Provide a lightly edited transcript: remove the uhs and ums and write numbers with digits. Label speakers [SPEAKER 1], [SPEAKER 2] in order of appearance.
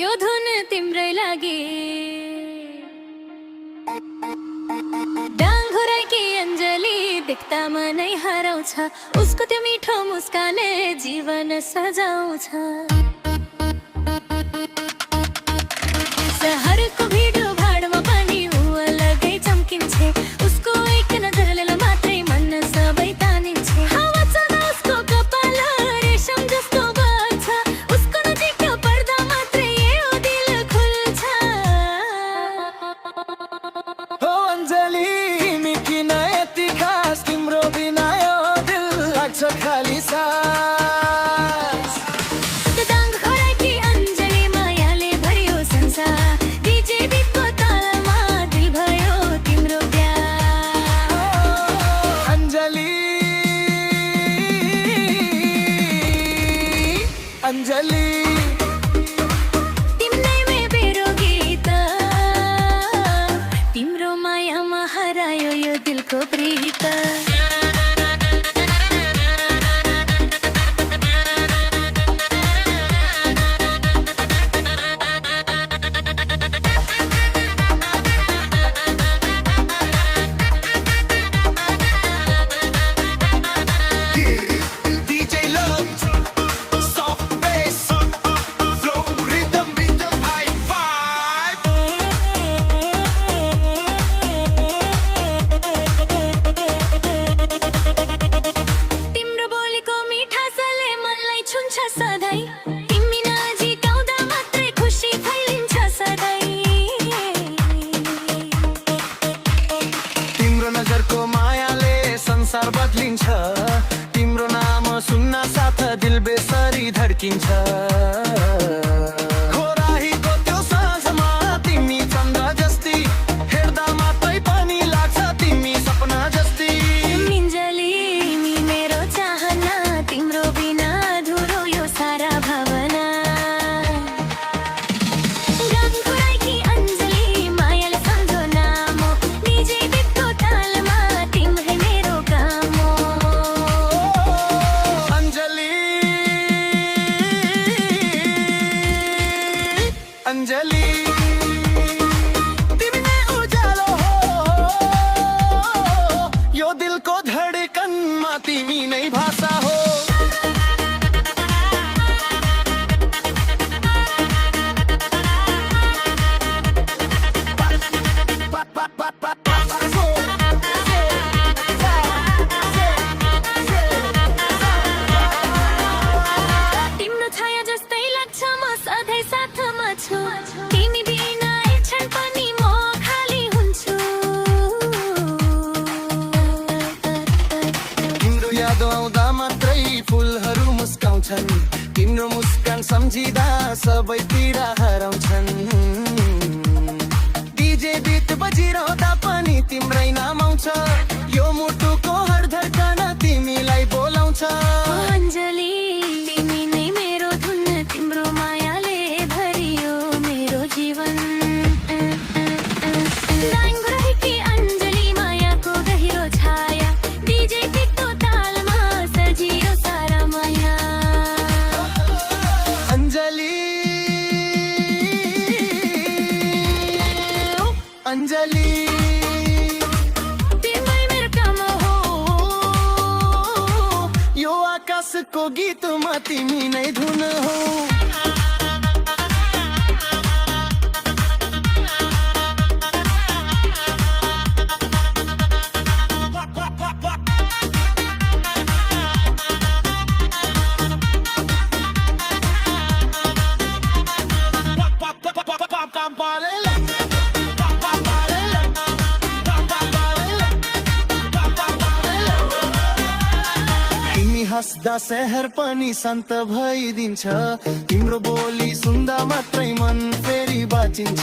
[SPEAKER 1] यो धुन तिम्रै लागि डाङ्गुराकी अञ्जली देख्दा मनै हराउँछ उसको त्यो मिठो मुस्कानले जीवन सजाउँछ सहरको भिडो भाडमा पनि ऊ अलगै चम्किन्छे उसको एक नजरले मात्रै मन सबै तानिन्छे हावा चल्दा उसको कपाल रेशम जस्तो बग्छ उसको नजिक पर्दा मात्रै यो दिल खुल्छ
[SPEAKER 2] हो अञ्जली तिमी किन यति खास तिम्रो बिना यो दिल लाग्छ खाली सास
[SPEAKER 1] डाङ्गुराकी अञ्जली मायाले भरियो संसार डीजे बिटको तालमा दिल भयो तिम्रो प्यार
[SPEAKER 2] अञ्जली अञ्जली
[SPEAKER 1] तिम्रै मेरो गीत तिम्रो मायामा हरायो यो दिलको प्रीत
[SPEAKER 2] DJ Love, soft bass, flow, rhythm, high vibe.
[SPEAKER 1] तिम्रो बोलीको मिठासले मनलाई छुन्छ सधैँ तिमी नजिकाउँदा मात्रै खुसी फैलिन्छ सधैँ
[SPEAKER 2] तिम्रो नजरको मायाले संसार बदलिन्छ तिम्रो नाम सुन्न साथ दिल बेसरी धड्किन्छ घोराहीको त्यो साँझमा तिमी चन्द्र जस्ती हेर्दा मात्रै पनि लाग्छ तिमी सपना जस्ती
[SPEAKER 1] मिन्जली तिमी मेरो चाहना तिम्रो बिना अधुरो यो सारा भावना डाङ्गुराकी अञ्जली मायाले सम्झो नाम डीजे बिटको तालमा तिम्रै मेरो काम हो
[SPEAKER 2] अञ्जली अञ्जली तिमी नै उज्यालो हो यो दिलको धडकनमा तिमी नै भाषा हो
[SPEAKER 1] तिम्रो छाया जस्तै लाग्छ म सधैँ साथमा छु तिमी बिना एक क्षण पनि म खाली हुन्छु
[SPEAKER 2] तिम्रो याद आउँदा मात्रै फुलहरू मुस्काउँछन् तिम्रो मुस्कान सम्झिँदा सबै पीडा हराउँछन् डीजे बिट बजिरहँदा पनि तिम्रै नाम आउँछ यो मुटुको हर धड्कन तिमीलाई बोलाउँछ
[SPEAKER 1] अञ्जली तिमी नै मेरो धुन तिम्रो मायाले भरियो मेरो जीवन डाङ्गुराकी अञ्जली मायाको गहिरो छाया डीजे बिटको तालमा सजियो सारा माया
[SPEAKER 2] अञ्जली अञ्जली
[SPEAKER 1] तिम्रै मेरो काम हो
[SPEAKER 2] यो आकाशको गीतमा तिमी नै धुन हो तिमी हस्दा शहर पनि शान्त भइदिन्छ तिम्रो बोली सुन्दा मात्रै मन फेरि बाँचिन्छ